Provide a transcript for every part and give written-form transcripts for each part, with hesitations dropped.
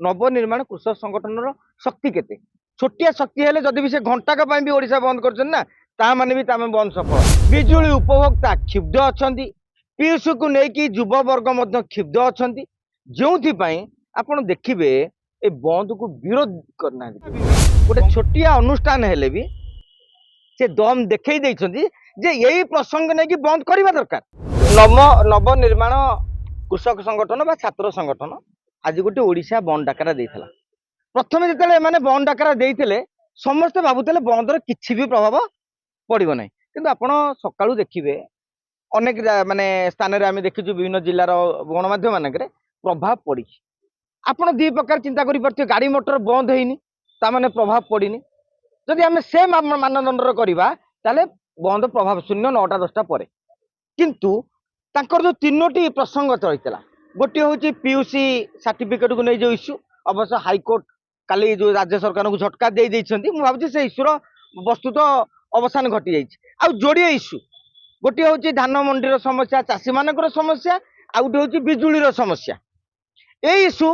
नवनिर्माण कृषक संगठन शक्ति केते छोटिया शक्ति हेले जदि भी से घंटाक भी ओडिशा बंद कर ना ता माने भी तामे बंद सफल बिजुली उपभोक्ता क्षुब्ध अछंती पीयूष को लेकिन युव वर्ग मध्य क्षुब्ध अछंती जोंथि आपण देखिबे ए बंद को विरोध करना गोटे छोटिया अनुष्ठान हेले भी से दम देखई देइछंती जे यही प्रसंग नहीं कि बंद करवा दरकार नवनिर्माण कृषक संगठन बा छात्र संगठन आज गोटे ओडिशा बंद डाकरा देइथला प्रथम जिते मैंने बंद डाकरा देइथिले समस्ते भावुले बंदर किसी भी प्रभाव पड़ो ना कि आप सका देखिए अनेक माने स्थान आम देखीचु विभिन्न जिलार गणमाध्यम मानक प्रभाव पड़ी आपड़ दी प्रकार चिंता कर गाड़ी मोटर बंद होनी ताने प्रभाव पड़ी जदि आम से मानदंडर करवा ताले बंद प्रभाव शून्य 9टा 10टा पर किंतु तांकर जो तीनोटी प्रसंग चलता गोटे हूँ पीयूसी सर्टिफिकेट को नहीं जो इश्यू अवश्य हाईकोर्ट काली जो राज्य सरकार को झटका दे भावी से इश्यूर वस्तुत अवसान घटी जाइए जोड़े इश्यू गोटे हूँ धान मंडीर समस्या चाषी मान समस्या आ गोटे हूँ बिजुलीर समस्या ये इश्यू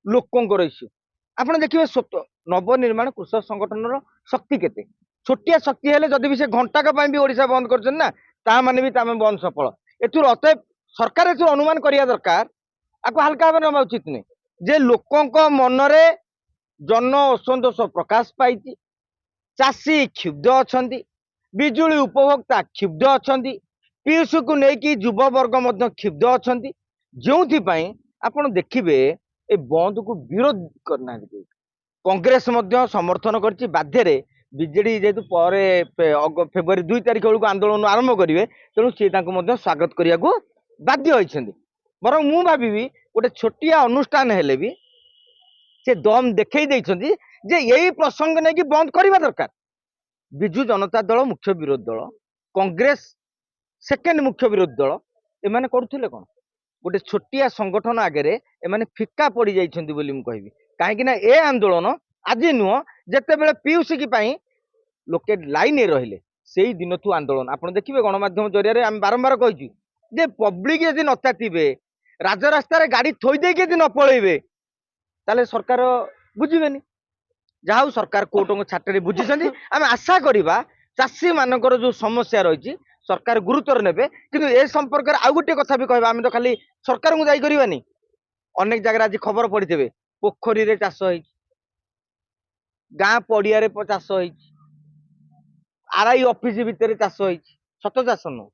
लोकंर इश्यू आप देखिए नवनिर्माण कृषक संगठन शक्ति केते छोटिया शक्ति हेले जदि भी से घंटाक भी ओडिशा बंद कर ना ता माने भी तामे बंद सफल एथुर अतएव सरकार एथुर अनुमान करिया दरकार आपको हल्का भाव नवा उचित नहीं जे लोकंक मनरे जन असंतोष प्रकाश पाई चाषी क्षुब्ध अछंती बिजुली उपभोक्ता क्षुब्ध अछंती पीयूष को लेकिन युव वर्ग मध्य क्षुब्ध अछंती जोंथि आपण देखिबे ए बंद को विरोध करना कांग्रेस मध्य समर्थन करछि बाध्य बीजेडी जेहेतु फेब्रुआरी 2 तारिख बेलू आंदोलन आरंभ करेंगे तेणु सी स्वागत करने को बाध्य होइछन्ति बर मु भावी गोटे छोटिया अनुष्ठान हेले भी से दम देखई देइछन्ति जे यही प्रसंग नहीं कि बंद करवा दरकार विजु जनता दल मुख्य विरोधी दल कांग्रेस सेकेंड मुख्य विरोधी दल एमाने करुथिले कोन गोटे छोटिया संगठन आगे एमाने फिका पड़ जाइछन्ति बोली मु कहबी काहेकि ना ए आंदोलन आज नुह जेते बेले पीयूसी की पई लोके लाइन रहिले से दिन ठू आंदोलन आप देखिए गणमाध्यम जरिया आम बारंबार कही जे पब्लिक यदि नचातिबे राजरास्तार गाड़ी थोई देके यदि न पलैबे ताले सरकार बुझिबेनी जहाँ सरकार कोर्ट छाटे बुझी आम आशा करवा चाषी मानकर जो समस्या रही सरकार गुरुत्वर नेबे किंतु ए संपर्क आउ गोटे कथा भी कहबा आम तो खाली सरकार को दायी करवानी अनेक जगह आज खबर पड़े पोखरी रे चाष हो गाँ पड़िया चाष हो आरआई ऑफिस भितर चाष हो सत चाष नु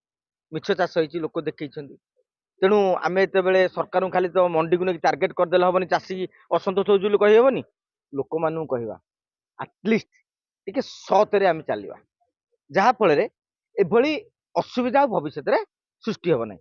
मिछ चाष हो लोक देखई तेणु आम ये सरकार खाली तो मंडी को लेकिन टार्गेट करदे हेनी चाषी असंतोष हो कहीहबनी लोक मानू कहवा आटलिस्ट टे सतरे आम चलवा जहाँफल एभली असुविधा भविष्य में सृष्टि हम ना।